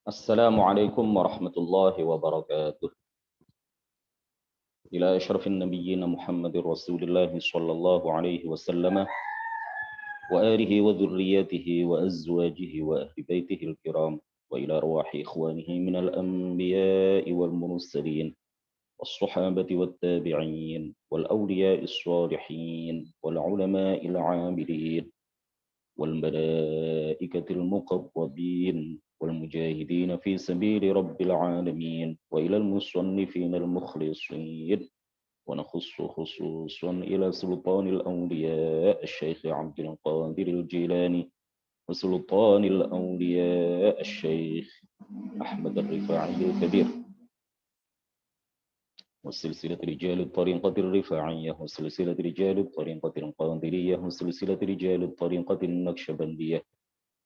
السلام عليكم ورحمة الله وبركاته. إلى أشرف النبيين محمد رسول الله صلى الله عليه وسلم وآله وذريته وأزواجه وأهل بيته الكرام، وإلى أرواح إخوانه من الأنبياء والمرسلين والصحابة والتابعين والأولياء الصالحين والعلماء العاملين والملائكة المقربين والمجاهدين في سبيل رب العالمين، وإلى المصنفين المخلصين، ونخص خصوصا إلى سلطان الأولياء الشيخ عبد القادر الجيلاني، وسلطان الأولياء الشيخ أحمد الرفاعي الكبير، وسلسلة رجال الطريقة الرفاعية، وسلسلة رجال الطريقة القادرية، وسلسلة رجال الطريقة النقشبندية،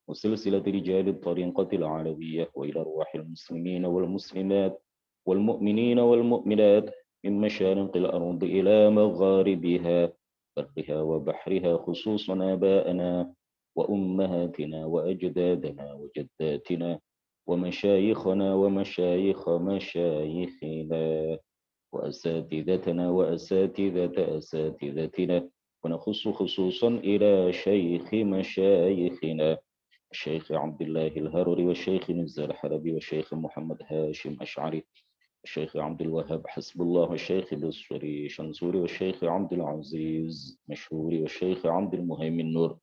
وسلسلة رجال الطريقة العلوية، وإلى أرواح المسلمين والمسلمات والمؤمنين والمؤمنات من مشارق الأرض إلى مغاربها، برها وبحرها، خصوصا آباءنا وأمهاتنا وأجدادنا وجداتنا ومشايخنا ومشايخ مشايخنا وأساتذتنا وأساتذة أساتذتنا، ونخص خصوصا إلى شيخ مشايخنا الشيخ عبد الله الهرري، والشيخ نزار الحلبي، والشيخ محمد هاشم أشعري، الشيخ عبد الوهاب حسب الله، والشيخ بصري شنصوري، والشيخ عبد العزيز مشهوري، والشيخ عبد المهيمن نور،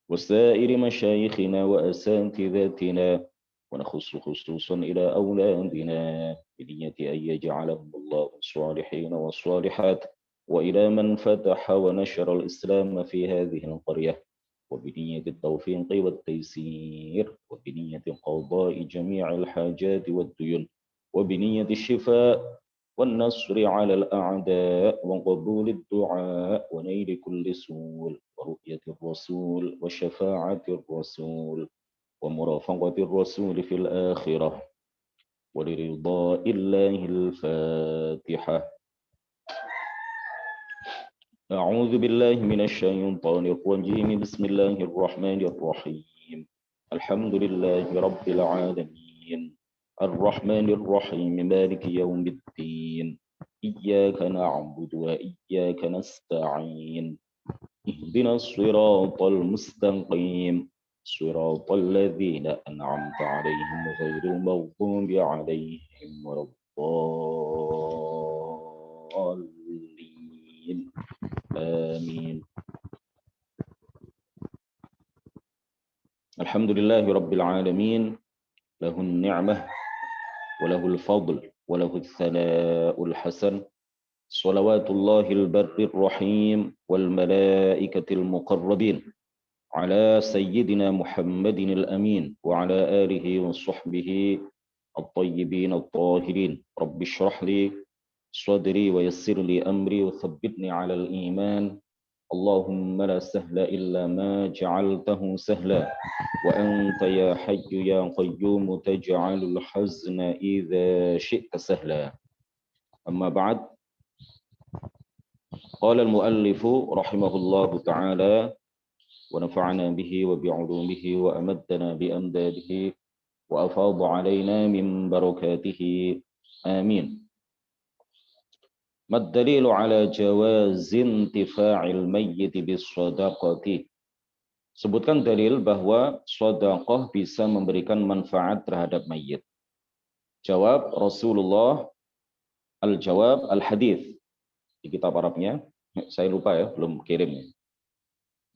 وسائر مشايخنا وأساتذتنا، ونخص خصوصا إلى أولادنا بنية أن يجعلهم الله الصالحين والصالحات، وإلى من فتح ونشر الإسلام في هذه القرية، وبنية التوفيق والتيسير، وبنية قضاء جميع الحاجات والديون، وبنية الشفاء والنصر على الأعداء، وقبول الدعاء، ونيل كل سول، ورؤية الرسول، وشفاعة الرسول، ومرافقة الرسول في الآخرة، ولرضاء الله. الفاتحة. أعوذ بالله من الشيطان الرجيم. بسم الله الرحمن الرحيم. الحمد لله رب العالمين، الرحمن الرحيم، مالك يوم الدين، إياك نعبد وإياك نستعين، اهدنا الصراط المستقيم، صراط الذين أنعمت عليهم غير المغضوب عليهم ولا الضالين. آمين. الحمد لله رب العالمين، له النعمة وله الفضل وله الثناء الحسن، صلوات الله البر الرحيم والملائكة المقربين على سيدنا محمد الأمين وعلى آله وصحبه الطيبين الطاهرين. رب اشرح لي صدري ويسر لي أمري وثبتني على الإيمان. اللهم لا سهل إلا ما جعلته سهلا، وأنت يا حي يا قيوم تجعل الحزن إذا شئت سهلا. أما بعد، قال المؤلف رحمه الله تعالى: ونفعنا به وبعلومه وأمدنا بأمداده وأفاض علينا من بركاته، آمين. ما الدليل على جواز انتفاع الميت بالصدقة؟ Sebutkan dalil bahwa sedekah bisa memberikan manfaat terhadap mayit. Jawab Rasulullah, al-jawab al-hadis. Di kitab Arabnya, saya lupa ya, belum kirim.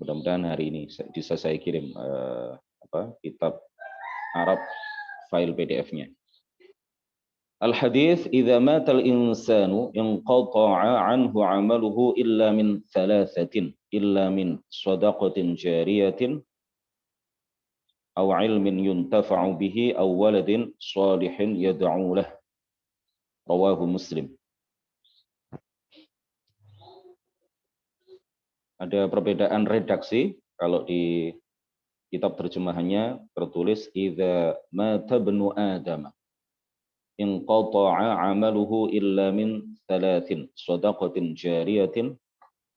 Mudah-mudahan hari ini bisa saya kirim kitab Arab file PDF-nya. Al-hadis: "Idza mata al-insanu inqata'a 'anhu 'amaluhu illa min thalathatin, illa min shadaqatin jariyatin aw 'ilmin yuntafa'u bihi aw waladin shalihin yad'u lah." Rawahu Muslim. Ada perbedaan redaksi. Kalau di kitab terjemahannya tertulis idza mata ibnu Adam inqata'a 'amaluhu illa min thalathin, shadaqatin jariyatin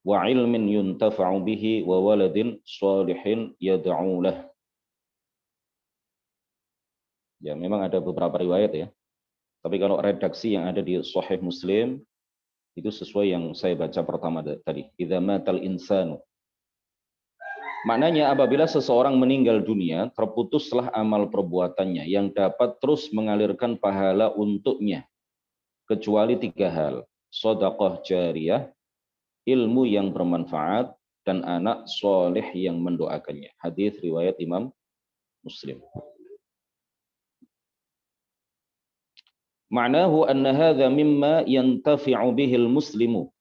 wa 'ilmin yuntafa'u bihi wa waladin shalihin yad'u lah. Ya, memang ada beberapa riwayat ya. Tapi kalau redaksi yang ada di Sahih Muslim itu sesuai yang saya baca pertama tadi. Idza matal insanu. Maknanya apabila seseorang meninggal dunia, terputuslah amal perbuatannya yang dapat terus mengalirkan pahala untuknya. Kecuali 3 hal. Sedekah jariyah, ilmu yang bermanfaat, dan anak soleh yang mendoakannya. Hadis riwayat Imam Muslim. Ma'nahu anna hadha mimma yantafi'u bihil muslimu,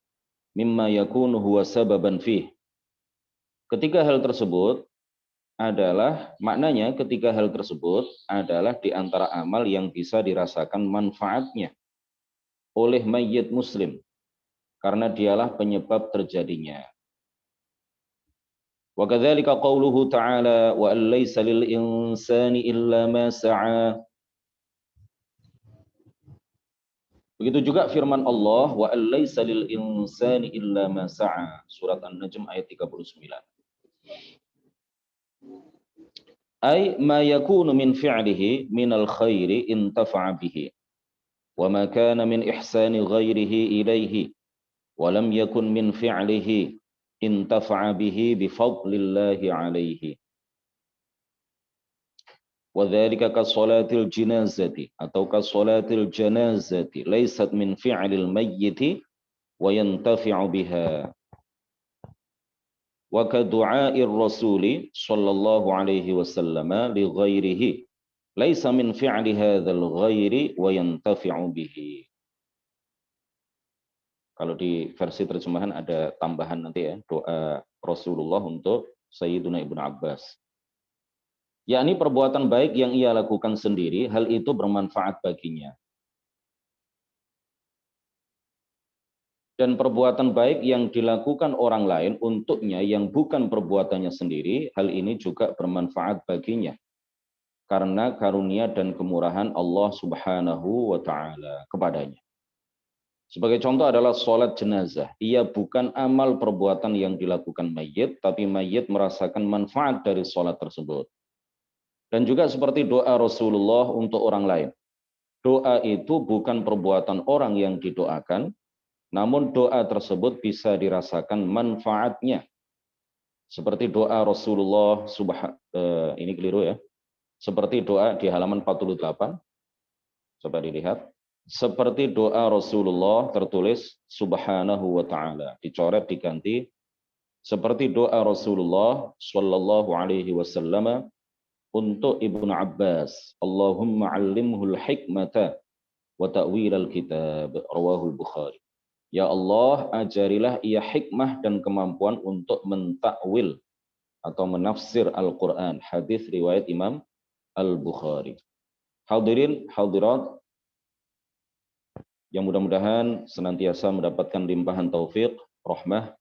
mimma yakunu huwa sababan fih. Ketiga hal tersebut adalah, maknanya ketiga hal tersebut adalah di antara amal yang bisa dirasakan manfaatnya oleh mayit muslim, karena dialah penyebab terjadinya. Wa kadzalika qauluhu ta'ala wa allaysa lil insani illa ma sa'a. Begitu juga firman Allah wa allaysa lil insani illa ma sa'a. Surat An-Najm ayat 39. Ay ma yakunu min fi'lihi minal khairi intafa'a bihi. Wa ma kana min ihsani ghairihi ilaihi. Wa lam yakun min fi'lihi intafa'a bihi bifadlillahi alaihi. وذلك كصلاة الجنازة atau كصلاة الجنازة ليست من فعل الميت وينتفع بها وكدعاء الرسول صلى الله عليه وسلم لغيره ليس من فعل هذا الغير وينتفع به. Kalau di versi terjemahan ada tambahan nanti ya, doa Rasulullah untuk Sayyiduna Ibnu Abbas. Yakni perbuatan baik yang ia lakukan sendiri, hal itu bermanfaat baginya. Dan perbuatan baik yang dilakukan orang lain untuknya yang bukan perbuatannya sendiri, hal ini juga bermanfaat baginya. Karena karunia dan kemurahan Allah Subhanahu wa Ta'ala kepadanya. Sebagai contoh adalah sholat jenazah. Ia bukan amal perbuatan yang dilakukan mayit, tapi mayit merasakan manfaat dari sholat tersebut. Dan juga seperti doa Rasulullah untuk orang lain. Doa itu bukan perbuatan orang yang didoakan, namun doa tersebut bisa dirasakan manfaatnya. Seperti doa Rasulullah, ini keliru ya. Seperti doa di halaman 48. Coba dilihat. Seperti doa Rasulullah tertulis Subhanahu wa ta'ala. Dicoret, diganti. Seperti doa Rasulullah sallallahu alaihi wasallam untuk Ibnu Abbas, Allahumma 'allimhul hikmata wa ta'wilal kitab, rawahul Bukhari. Ya Allah, ajarilah ia hikmah dan kemampuan untuk mentakwil atau menafsir Al-Qur'an. Hadis riwayat Imam Al-Bukhari. Hadirin, hadirat yang mudah-mudahan senantiasa mendapatkan limpahan taufik, rahmah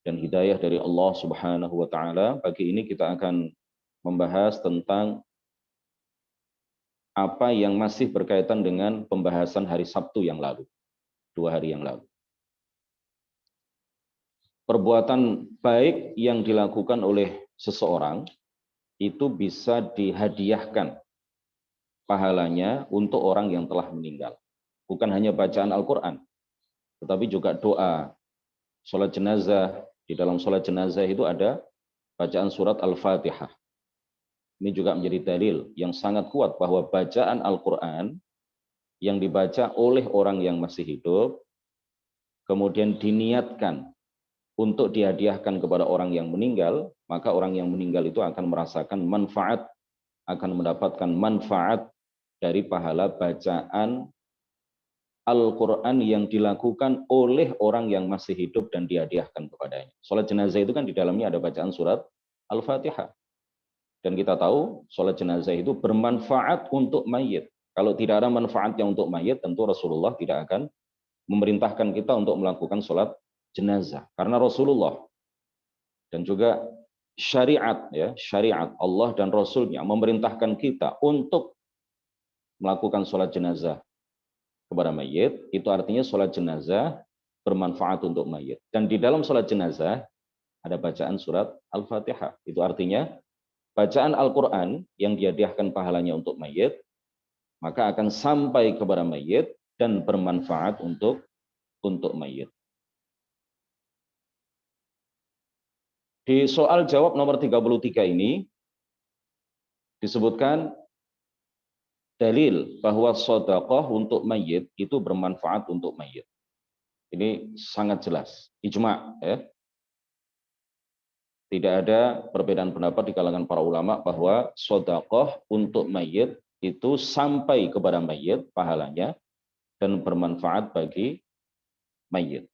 dan hidayah dari Allah Subhanahu wa taala. Pagi ini kita akan membahas tentang apa yang masih berkaitan dengan pembahasan hari Sabtu yang lalu, 2 hari yang lalu. Perbuatan baik yang dilakukan oleh seseorang itu bisa dihadiahkan pahalanya untuk orang yang telah meninggal. Bukan hanya bacaan Al-Quran, tetapi juga doa. Sholat jenazah, di dalam sholat jenazah itu ada bacaan surat Al-Fatihah. Ini juga menjadi dalil yang sangat kuat bahwa bacaan Al-Quran yang dibaca oleh orang yang masih hidup, kemudian diniatkan untuk dihadiahkan kepada orang yang meninggal, maka orang yang meninggal itu akan merasakan manfaat, akan mendapatkan manfaat dari pahala bacaan Al-Quran yang dilakukan oleh orang yang masih hidup dan dihadiahkan kepadanya. Sholat jenazah itu kan di dalamnya ada bacaan surat Al-Fatihah. Dan kita tahu sholat jenazah itu bermanfaat untuk mayit. Kalau tidak ada manfaatnya untuk mayit, tentu Rasulullah tidak akan memerintahkan kita untuk melakukan sholat jenazah. Karena Rasulullah dan juga syariat, ya, syariat Allah dan Rasulnya memerintahkan kita untuk melakukan sholat jenazah kepada mayit, itu artinya sholat jenazah bermanfaat untuk mayit. Dan di dalam sholat jenazah ada bacaan surat Al-Fatihah. Itu artinya bacaan Al-Quran yang dihadiahkan pahalanya untuk mayit, maka akan sampai kepada mayit dan bermanfaat untuk mayit. Di soal jawab nomor 33 ini disebutkan dalil bahwa sedekah untuk mayit itu bermanfaat untuk mayit. Ini sangat jelas, ijma, ya. Tidak ada perbedaan pendapat di kalangan para ulama bahwa sedekah untuk mayit itu sampai kepada mayit pahalanya dan bermanfaat bagi mayit.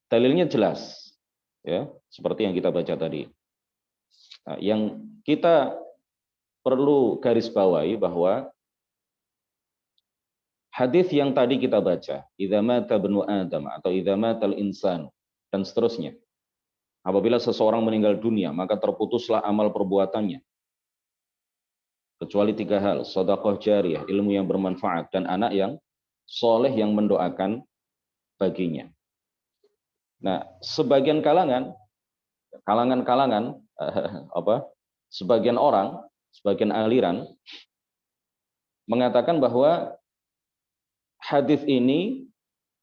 Dalilnya jelas, ya, seperti yang kita baca tadi. Nah, yang kita perlu garis bawahi bahwa hadis yang tadi kita baca, idza mata ibnu Adam atau idza matal insan dan seterusnya. Apabila seseorang meninggal dunia, maka terputuslah amal perbuatannya. Kecuali 3 hal, sedekah jariyah, ilmu yang bermanfaat, dan anak yang soleh yang mendoakan baginya. Nah, sebagian kalangan, sebagian orang, sebagian aliran mengatakan bahwa hadis ini,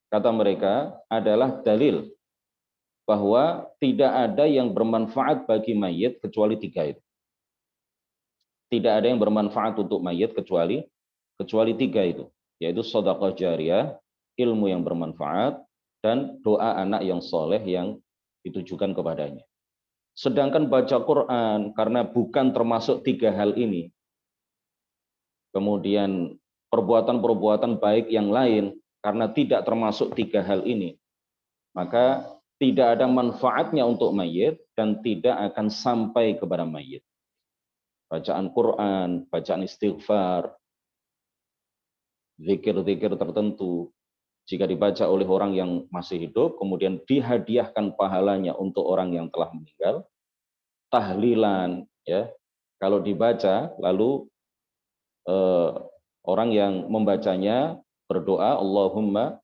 kata mereka, adalah dalil bahwa tidak ada yang bermanfaat bagi mayit kecuali 3 itu. Tidak ada yang bermanfaat untuk mayit kecuali 3 itu, yaitu sedekah jariyah, ilmu yang bermanfaat, dan doa anak yang soleh yang ditujukan kepadanya. Sedangkan baca Quran, karena bukan termasuk 3 hal ini, kemudian perbuatan-perbuatan baik yang lain, karena tidak termasuk 3 hal ini, maka tidak ada manfaatnya untuk mayit dan tidak akan sampai kepada mayit. Bacaan Quran, bacaan istighfar, zikir-zikir tertentu, jika dibaca oleh orang yang masih hidup, kemudian dihadiahkan pahalanya untuk orang yang telah meninggal, tahlilan, ya, kalau dibaca lalu orang yang membacanya berdoa, Allahumma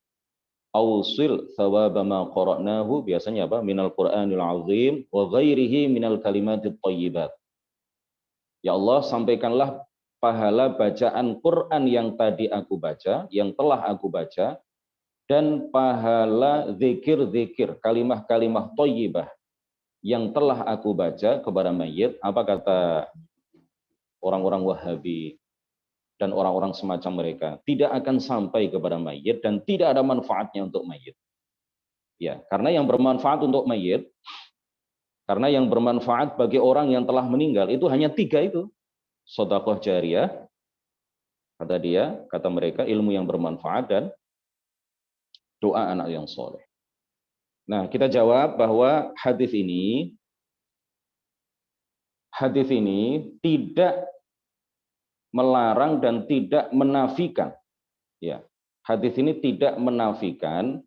ausil thawaba ma qara'nahu, biasanya apa? Minal Qur'anil azim wa ghairihi minal kalimatit thayyibat. Ya Allah, sampaikanlah pahala bacaan Quran yang tadi aku baca, yang telah aku baca, dan pahala zikir-zikir, kalimah-kalimah thayyibah yang telah aku baca kepada mayit. Apa kata orang-orang Wahabi dan orang-orang semacam mereka? Tidak akan sampai kepada mayit dan tidak ada manfaatnya untuk mayit. Ya, karena yang bermanfaat untuk mayit, karena yang bermanfaat bagi orang yang telah meninggal itu hanya 3 itu. Sedekah jariyah, kata mereka, ilmu yang bermanfaat, dan doa anak yang soleh. Nah, kita jawab bahwa hadis ini tidak melarang dan tidak menafikan. Ya, hadis ini tidak menafikan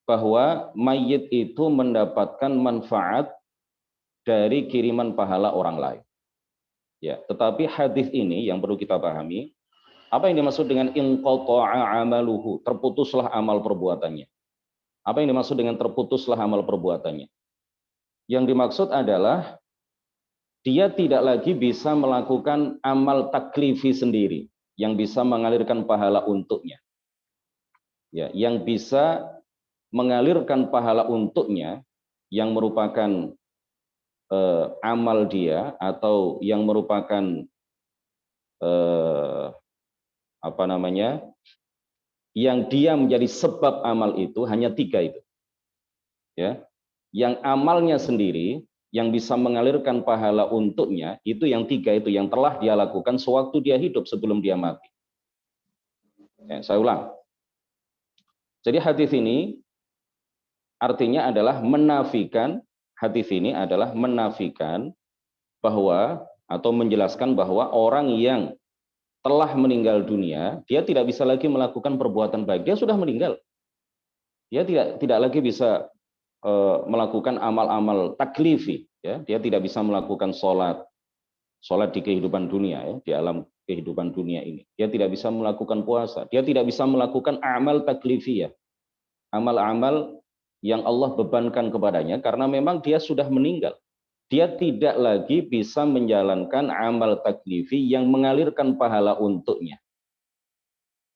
bahwa mayit itu mendapatkan manfaat dari kiriman pahala orang lain. Ya, tetapi hadis ini yang perlu kita pahami, apa yang dimaksud dengan inqata'a amaluhu, terputuslah amal perbuatannya. Apa yang dimaksud dengan terputuslah amal perbuatannya? Yang dimaksud adalah dia tidak lagi bisa melakukan amal taklifi sendiri yang bisa mengalirkan pahala untuknya. Ya, yang bisa mengalirkan pahala untuknya yang merupakan amal dia, atau yang merupakan yang dia menjadi sebab amal itu, hanya 3 itu. Ya, yang amalnya sendiri yang bisa mengalirkan pahala untuknya itu yang 3 itu, yang telah dia lakukan sewaktu dia hidup sebelum dia mati. Ya, saya ulang. Jadi hadis ini artinya adalah menafikan, bahwa, atau menjelaskan bahwa orang yang telah meninggal dunia, dia tidak bisa lagi melakukan perbuatan baik. Dia sudah meninggal. Dia tidak lagi bisa melakukan amal-amal taklifi. Ya. Dia tidak bisa melakukan sholat di kehidupan dunia, ya, di alam kehidupan dunia ini. Dia tidak bisa melakukan puasa. Dia tidak bisa melakukan amal taklifi, ya, amal-amal yang Allah bebankan kepadanya, karena memang dia sudah meninggal. dia tidak lagi bisa menjalankan amal taklifi yang mengalirkan pahala untuknya.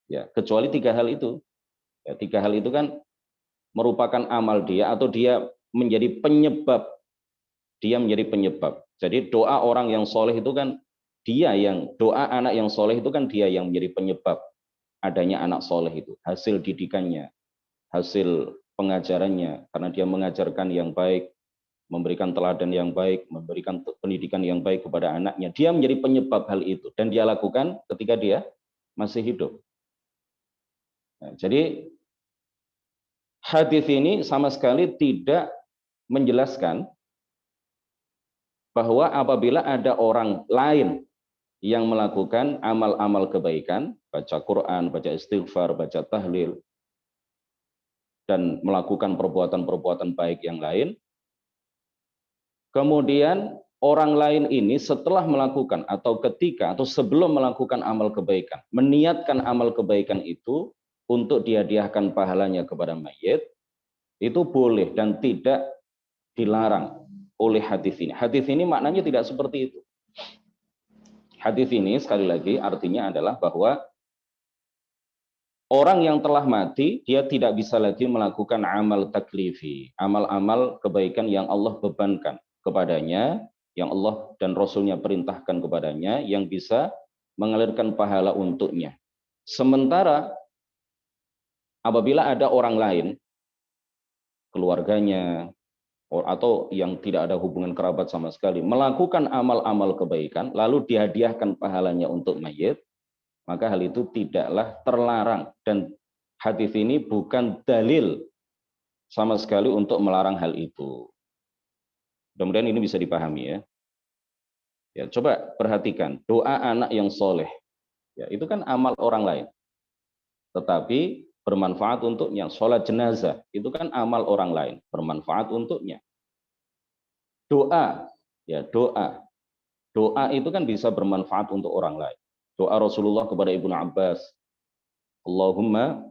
Ya, kecuali tiga hal itu. Ya, tiga hal itu kan merupakan amal dia atau dia menjadi penyebab. Dia menjadi penyebab. Jadi doa orang yang soleh itu kan doa anak yang soleh itu kan dia yang menjadi penyebab adanya anak soleh itu. Hasil didikannya, hasil pengajarannya, karena dia mengajarkan yang baik, memberikan teladan yang baik, memberikan pendidikan yang baik kepada anaknya. Dia menjadi penyebab hal itu. Dan dia lakukan ketika dia masih hidup. Nah, jadi hadis ini sama sekali tidak menjelaskan bahwa apabila ada orang lain yang melakukan amal-amal kebaikan, baca Quran, baca istighfar, baca tahlil, dan melakukan perbuatan-perbuatan baik yang lain, kemudian orang lain ini setelah melakukan atau ketika atau sebelum melakukan amal kebaikan, meniatkan amal kebaikan itu untuk dihadiahkan pahalanya kepada mayit, itu boleh dan tidak dilarang oleh hadis ini. Hadis ini maknanya tidak seperti itu. Hadis ini sekali lagi artinya adalah bahwa orang yang telah mati dia tidak bisa lagi melakukan amal taklifi, amal-amal kebaikan yang Allah bebankan kepadanya, yang Allah dan Rasulnya perintahkan kepadanya, yang bisa mengalirkan pahala untuknya. Sementara apabila ada orang lain, keluarganya, atau yang tidak ada hubungan kerabat sama sekali, melakukan amal-amal kebaikan, lalu dihadiahkan pahalanya untuk mayit, maka hal itu tidaklah terlarang. Dan hadis ini bukan dalil sama sekali untuk melarang hal itu. Mudah-mudahan ini bisa dipahami ya. Ya, coba perhatikan doa anak yang soleh. Ya, itu kan amal orang lain. Tetapi bermanfaat untuknya. Sholat jenazah itu kan amal orang lain, bermanfaat untuknya. Doa, ya doa itu kan bisa bermanfaat untuk orang lain. Doa Rasulullah kepada Ibnu Abbas, Allahumma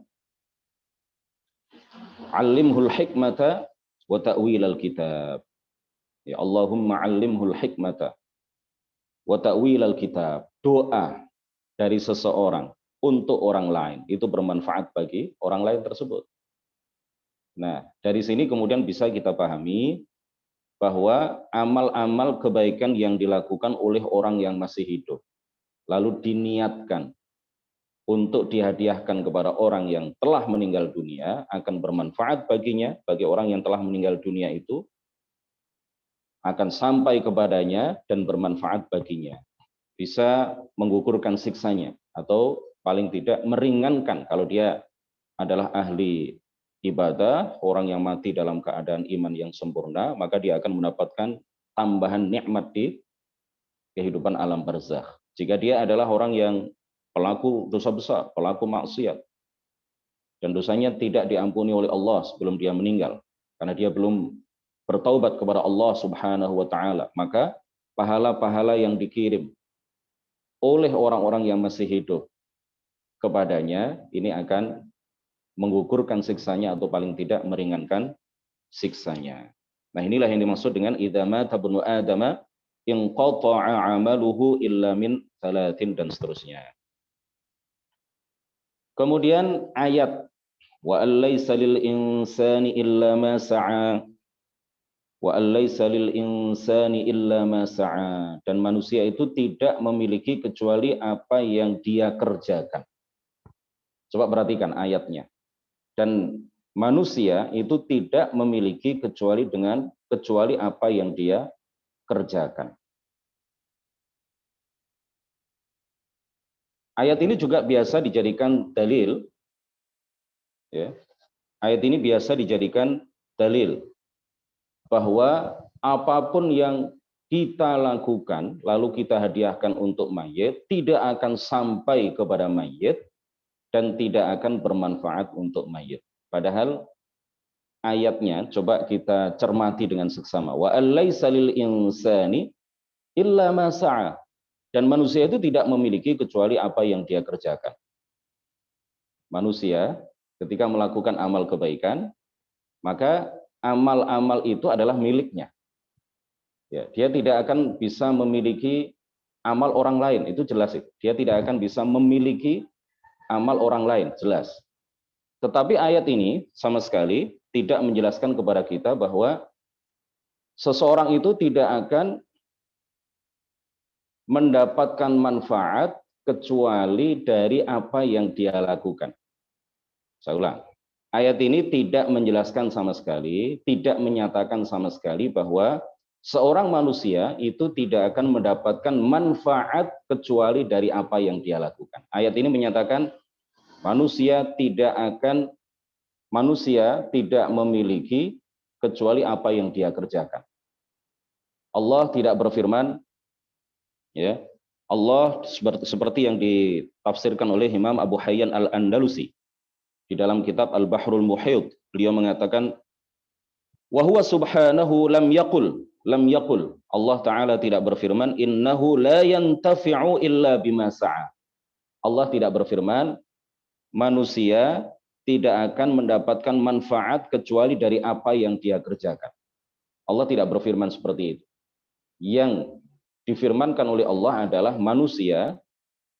allimhul hikmata wa ta'wilal kitab. Ya Allahumma allimhul hikmata wa ta'wilal kitab. Doa dari seseorang untuk orang lain itu bermanfaat bagi orang lain tersebut. Nah, dari sini kemudian bisa kita pahami bahwa amal-amal kebaikan yang dilakukan oleh orang yang masih hidup lalu diniatkan untuk dihadiahkan kepada orang yang telah meninggal dunia akan bermanfaat baginya, bagi orang yang telah meninggal dunia itu akan sampai kepadanya dan bermanfaat baginya. Bisa menggugurkan siksanya atau paling tidak meringankan kalau dia adalah ahli ibadah, orang yang mati dalam keadaan iman yang sempurna, maka dia akan mendapatkan tambahan nikmat di kehidupan alam barzakh. Jika dia adalah orang yang pelaku dosa besar, pelaku maksiat, dan dosanya tidak diampuni oleh Allah sebelum dia meninggal, karena dia belum bertaubat kepada Allah Subhanahu wa taala, maka pahala-pahala yang dikirim oleh orang-orang yang masih hidup kepadanya ini akan menggugurkan siksanya atau paling tidak meringankan siksanya. Nah, inilah yang dimaksud dengan idza mata ibnu adama inqata'a 'amaluhu illa min salatin dan seterusnya. Kemudian ayat wa allaisa lil insani illa ma sa'a wa allaisa lil insani illa ma sa'a, dan manusia itu tidak memiliki kecuali apa yang dia kerjakan. Coba perhatikan ayatnya. Dan manusia itu tidak memiliki kecuali apa yang dia kerjakan. Ayat ini juga biasa dijadikan dalil, ya. Ayat ini biasa dijadikan dalil bahwa apapun yang kita lakukan lalu kita hadiahkan untuk mayit tidak akan sampai kepada mayit dan tidak akan bermanfaat untuk mayit. Padahal ayatnya coba kita cermati dengan seksama. Wa allaisa lil insani illa ma sa'a. Dan manusia itu tidak memiliki kecuali apa yang dia kerjakan. Manusia ketika melakukan amal kebaikan, maka amal-amal itu adalah miliknya. Ya, dia tidak akan bisa memiliki amal orang lain, itu jelas itu. Dia tidak akan bisa memiliki amal orang lain, jelas. Tetapi ayat ini sama sekali tidak menjelaskan kepada kita bahwa seseorang itu tidak akan mendapatkan manfaat kecuali dari apa yang dia lakukan. Saya ulang. Ayat ini tidak menjelaskan sama sekali, tidak menyatakan sama sekali bahwa seorang manusia itu tidak akan mendapatkan manfaat kecuali dari apa yang dia lakukan. Ayat ini menyatakan manusia tidak memiliki kecuali apa yang dia kerjakan. Allah tidak berfirman, ya. Allah seperti yang ditafsirkan oleh Imam Abu Hayyan Al-Andalusi di dalam kitab Al-Bahrul Muhit. Beliau mengatakan, wa huwa subhanahu lam yaqul. Allah Ta'ala tidak berfirman, innahu la yantafi'u illa bima sa'a. Allah tidak berfirman, manusia tidak akan mendapatkan manfaat kecuali dari apa yang dia kerjakan. Allah tidak berfirman seperti itu. Yang difirmankan oleh Allah adalah manusia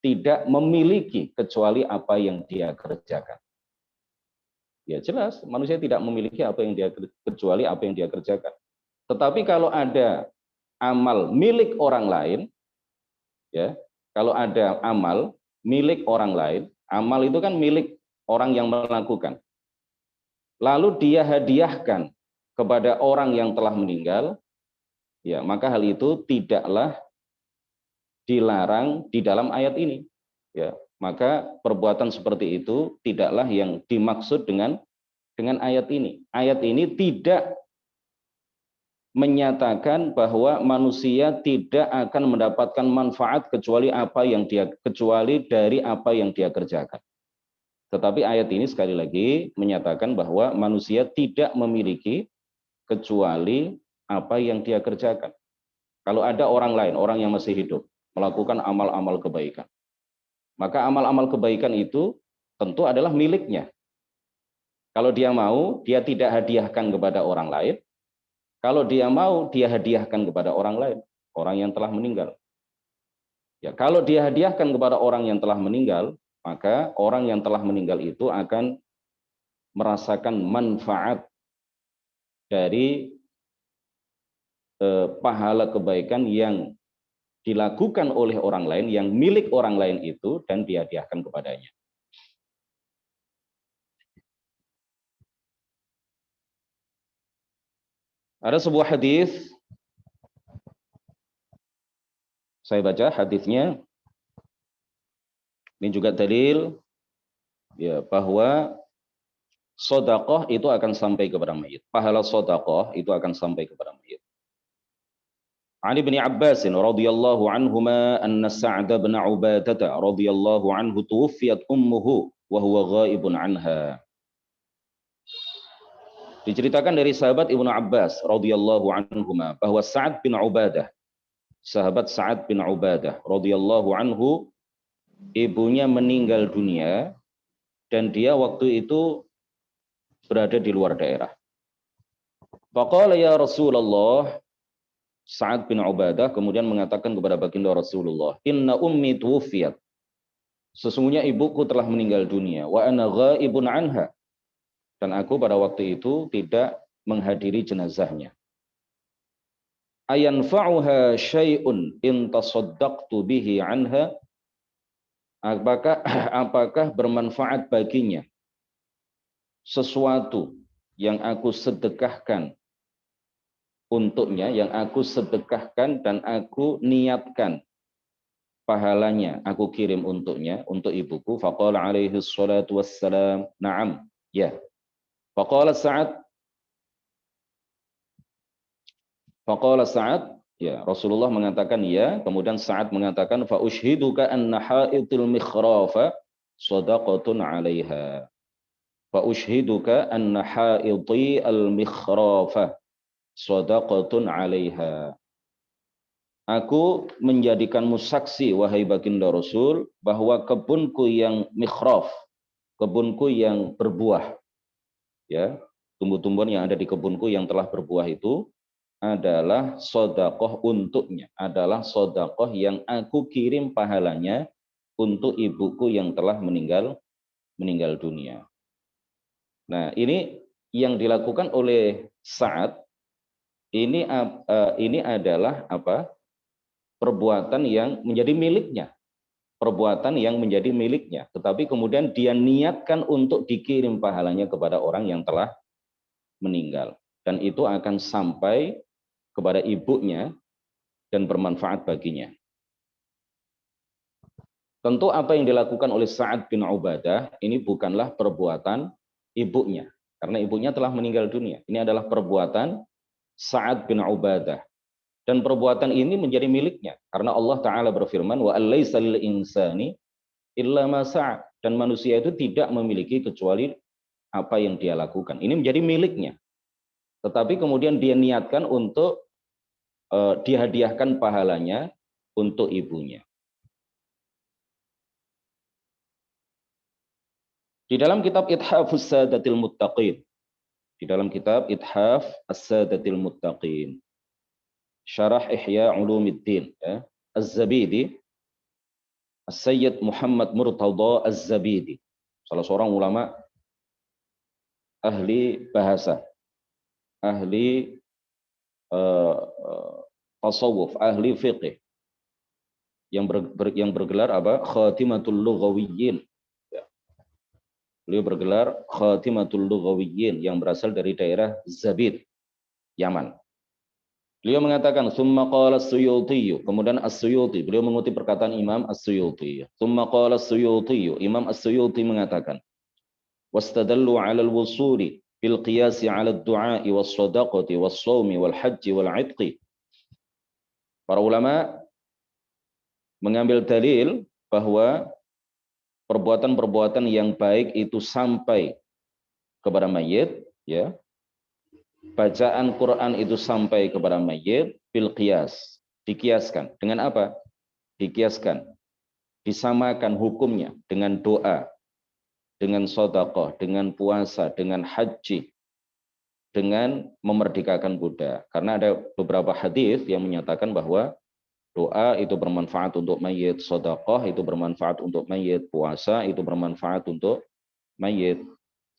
tidak memiliki kecuali apa yang dia kerjakan. Ya jelas, manusia tidak memiliki kecuali apa yang dia kerjakan. Tetapi kalau ada amal milik orang lain, ya, kalau ada amal milik orang lain, amal itu kan milik orang yang melakukan. Lalu dia hadiahkan kepada orang yang telah meninggal, ya, maka hal itu tidaklah dilarang di dalam ayat ini. Ya, maka perbuatan seperti itu tidaklah yang dimaksud dengan ayat ini. Ayat ini tidak menyatakan bahwa manusia tidak akan mendapatkan manfaat kecuali dari apa yang dia kerjakan. Tetapi ayat ini sekali lagi menyatakan bahwa manusia tidak memiliki kecuali apa yang dia kerjakan. Kalau ada orang lain, orang yang masih hidup, melakukan amal-amal kebaikan, maka amal-amal kebaikan itu tentu adalah miliknya. Kalau dia mau, dia tidak hadiahkan kepada orang lain. Kalau dia mau, dia hadiahkan kepada orang lain, orang yang telah meninggal. Ya, kalau dia hadiahkan kepada orang yang telah meninggal, maka orang yang telah meninggal itu akan merasakan manfaat dari pahala kebaikan yang dilakukan oleh orang lain, yang milik orang lain itu, dan dihadiahkan kepadanya. Ada sebuah hadis, saya baca hadisnya. Ini juga dalil ya bahwa sedekah itu akan sampai kepada mayit. Pahala sedekah itu akan sampai kepada mayit. عن ابن عباس رضي الله عنهما أن سعد بن عبادة رضي الله عنه توفيت أمه وهو غائب عنها. Diceritakan dari sahabat Ibnu Abbas radhiyallahu anhuma bahwa Sa'ad bin Ubadah, sahabat Sa'ad bin Ubadah radhiyallahu anhu, ibunya meninggal dunia dan dia waktu itu berada di luar daerah. Faqala ya Rasulullah, Sa'ad bin Ubadah kemudian mengatakan kepada baginda Rasulullah, inna ummi tuwfiyat, sesungguhnya ibuku telah meninggal dunia, wa ana ghaibun anha, dan aku pada waktu itu tidak menghadiri jenazahnya. Ayanfa'uha syai'un in tasaddaqtu bihi anha, apakah bermanfaat baginya sesuatu yang aku sedekahkan untuknya, yang aku sedekahkan dan aku niatkan pahalanya aku kirim untuknya, untuk ibuku. Faqala alaihi salatu wassalam, na'am, ya. Faqala Sa'ad, ya, Rasulullah mengatakan ya, kemudian Sa'ad mengatakan fa ushhiduka anna ha'itil mikhrafa shadaqatun 'alaiha. Fa ushhiduka anna ha'iti al-mikhrafa shadaqatun 'alaiha. Aku menjadikanmu saksi wahai baginda Rasul bahwa kebunku yang mikhraf, kebunku yang berbuah, ya, tumbuh-tumbuhan yang ada di kebunku yang telah berbuah itu, adalah sodakoh untuknya, adalah sodakoh yang aku kirim pahalanya untuk ibuku yang telah meninggal dunia. Nah, ini yang dilakukan oleh Sa'ad ini adalah apa? Perbuatan yang menjadi miliknya. Perbuatan yang menjadi miliknya, tetapi kemudian dia niatkan untuk dikirim pahalanya kepada orang yang telah meninggal, dan itu akan sampai kepada ibunya dan bermanfaat baginya. Tentu apa yang dilakukan oleh Sa'ad bin Ubadah ini bukanlah perbuatan ibunya, karena ibunya telah meninggal dunia. Ini adalah perbuatan Sa'ad bin Ubadah, dan perbuatan ini menjadi miliknya karena Allah Ta'ala berfirman, wa alaysa lil insani illa ma sa'a, dan manusia itu tidak memiliki kecuali apa yang dia lakukan. Ini menjadi miliknya, tetapi kemudian dia niatkan untuk dihadiahkan pahalanya untuk ibunya. Di dalam kitab Ithafus Sadatil Muttaqin, di dalam kitab Ithaf As-Sadatil Muttaqin, Syarah Ihya Ulumiddin, ya, Az-Zabidi, As-Sayyid Muhammad Murtada Az-Zabidi, salah seorang ulama ahli bahasa, ahli tasawuf, ahli fiqih, yang bergelar apa? Khatimatul Lughawiyyin. Ya. Beliau bergelar Khatimatul Lughawiyyin yang berasal dari daerah Zabid, Yaman. Beliau mengatakan, "Tsumma qala As-Suyuti", kemudian As-Suyuti, beliau mengutip perkataan Imam As-Suyuti. "Tsumma qala As-Suyuti", Imam As-Suyuti mengatakan, "Wastadallu 'ala al-wusuli bil qiyas 'ala ad-du'a'i was-shadaqati was-shaumi wal-hajji wal-'itqi." Para ulama mengambil dalil bahwa perbuatan-perbuatan yang baik itu sampai kepada mayit, ya. Bacaan Quran itu sampai kepada mayit bil qiyas, dikiaskan dengan apa? Dikiaskan, disamakan hukumnya dengan doa, dengan sedekah, dengan puasa, dengan haji, dengan memerdekakan budak. Karena ada beberapa hadis yang menyatakan bahwa doa itu bermanfaat untuk mayit, sedekah itu bermanfaat untuk mayit, puasa itu bermanfaat untuk mayit.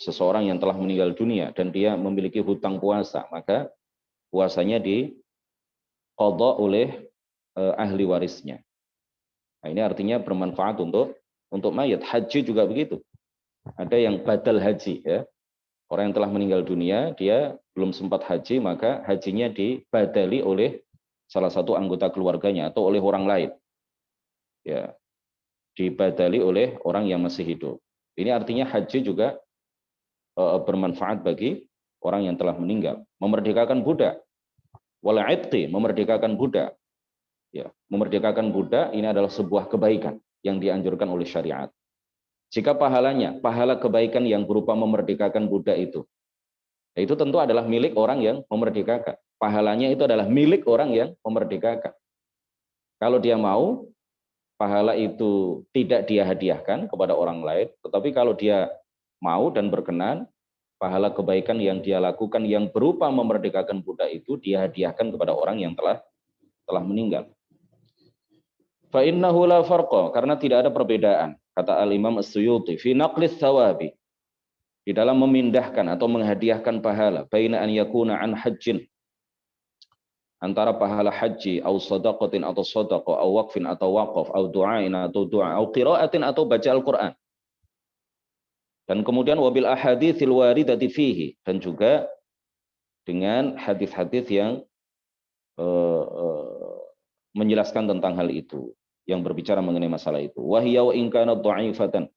Seseorang yang telah meninggal dunia dan dia memiliki hutang puasa, maka puasanya diqadha oleh ahli warisnya. Nah, ini artinya bermanfaat untuk mayit. Haji juga begitu. Ada yang badal haji, ya. Orang yang telah meninggal dunia, dia belum sempat haji, maka hajinya dibadali oleh salah satu anggota keluarganya atau oleh orang lain. Ya, dibadali oleh orang yang masih hidup. Ini artinya haji juga bermanfaat bagi orang yang telah meninggal. Memerdekakan budak, wala itqi, memerdekakan budak. Ya, memerdekakan budak ini adalah sebuah kebaikan yang dianjurkan oleh syariat. Jika pahalanya, pahala kebaikan yang berupa memerdekakan budak itu tentu adalah milik orang yang memerdekakan. Pahalanya itu adalah milik orang yang memerdekakan. Kalau dia mau, pahala itu tidak dia hadiahkan kepada orang lain, tetapi kalau dia mau dan berkenan, pahala kebaikan yang dia lakukan yang berupa memerdekakan budak itu dia hadiahkan kepada orang yang telah meninggal. Fa innahu la farqa, karena tidak ada perbedaan, kata Al-Imam As-Suyuti, fi naqlis thawabi, di dalam memindahkan atau menghadiahkan pahala, baina an yakuna an hajjin, antara pahala haji, atau sadaqatin atau sadaqah, atau waqfin atau waqaf, atau du'ain atau du'a, atau qiraatin atau baca Al-Quran. Dan kemudian wabil ahaditsil waridati fihi, dan juga dengan hadis-hadis yang menjelaskan tentang hal itu, yang berbicara mengenai masalah itu. Wahya wa in kana dha'ifatan,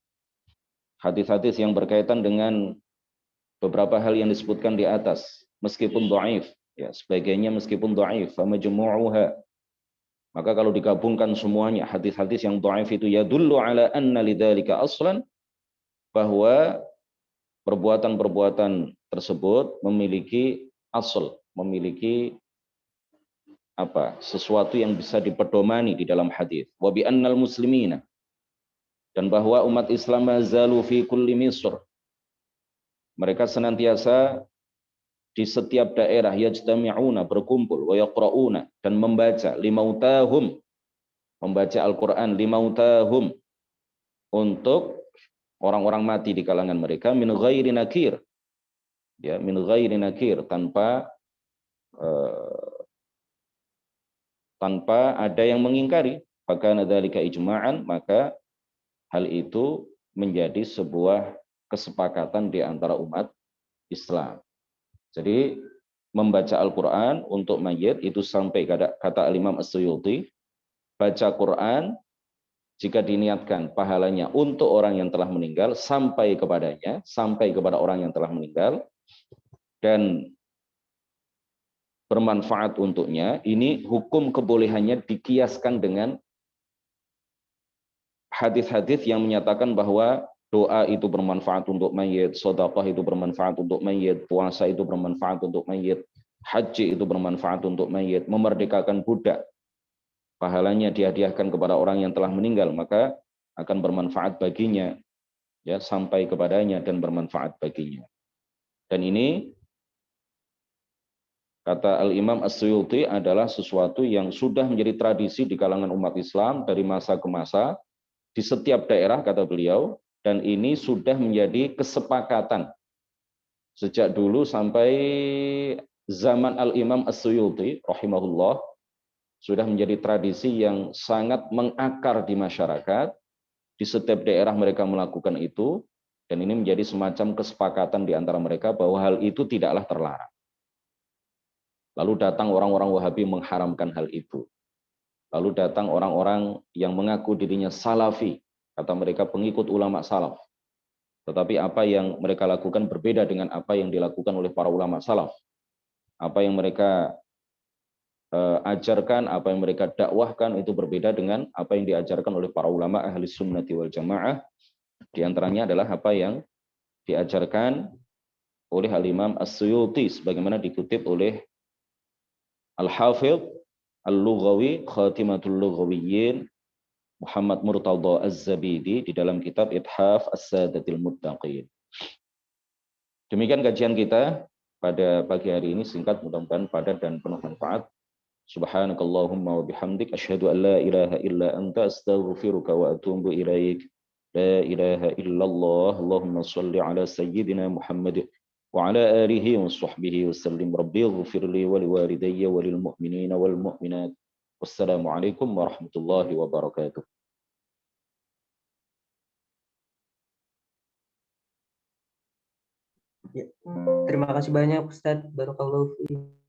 hadis-hadis yang berkaitan dengan beberapa hal yang disebutkan di atas, meskipun dhaif, ya, sebagainya meskipun dhaif, fa majmu'uha, maka kalau digabungkan semuanya hadis-hadis yang dhaif itu yadullu ala anna lidzalika aslan, bahwa perbuatan-perbuatan tersebut memiliki asal, memiliki sesuatu yang bisa dipedomani di dalam hadis. Wa bi annal muslimina, dan bahwa umat Islam mazalu fi kulli misr, mereka senantiasa di setiap daerah yajtami'una berkumpul wa yaqra'una dan membaca limautahum membaca Al-Qur'an limautahum untuk orang-orang mati di kalangan mereka min ghairi nakir ya min ghairi nakir tanpa ada yang mengingkari maka dzalika ijma'an maka hal itu menjadi sebuah kesepakatan di antara umat Islam. Jadi membaca Al-Quran untuk mayit itu sampai kata Al-Imam As-Suyuti, baca Quran jika diniatkan pahalanya untuk orang yang telah meninggal sampai kepadanya, sampai kepada orang yang telah meninggal, dan bermanfaat untuknya, ini hukum kebolehannya dikiaskan dengan hadis-hadis yang menyatakan bahwa doa itu bermanfaat untuk mayit, sedekah itu bermanfaat untuk mayit, puasa itu bermanfaat untuk mayit, haji itu bermanfaat untuk mayit, memerdekakan budak, pahalanya dihadiahkan kepada orang yang telah meninggal, maka akan bermanfaat baginya, ya sampai kepadanya dan bermanfaat baginya. Dan ini kata Al-Imam As-Suyuti adalah sesuatu yang sudah menjadi tradisi di kalangan umat Islam dari masa ke masa, di setiap daerah kata beliau, dan ini sudah menjadi kesepakatan sejak dulu sampai zaman Al-Imam As-Suyuti rahimahullah, sudah menjadi tradisi yang sangat mengakar di masyarakat. Di setiap daerah mereka melakukan itu, dan ini menjadi semacam kesepakatan di antara mereka bahwa hal itu tidaklah terlarang. Lalu datang orang-orang Wahabi mengharamkan hal itu. Lalu datang orang-orang yang mengaku dirinya salafi, kata mereka pengikut ulama salaf. Tetapi apa yang mereka lakukan berbeda dengan apa yang dilakukan oleh para ulama salaf. Apa yang mereka ajarkan, apa yang mereka dakwahkan itu berbeda dengan apa yang diajarkan oleh para ulama ahli sunnati wal jamaah. Di antaranya adalah apa yang diajarkan oleh Al-Imam As-Suyuti sebagaimana dikutip oleh Al-Hafidh Al-Lughawi Khatimatul Lughawiyyin Muhammad Murtadha Az-Zabidi di dalam kitab Ithaf As-Sadatil Muttaqin. Demikian kajian kita pada pagi hari ini, singkat mudah-mudahan padat dan penuh manfaat. Subhanakallahumma wa bihamdik asyhadu an la ilaha illa anta astaghfiruka wa atubu ilaik. La ilaha illallah. Allahumma shalli ala sayyidina Muhammad wa ala alihi wa sahbihi wa sallim. Rabbi ighfir li wa liwalidayya wa lil mu'minina wal mu'minat. Wassalamualaikum warahmatullahi wabarakatuh. Ya. Terima kasih banyak Ustadz. Barakallahu fiik.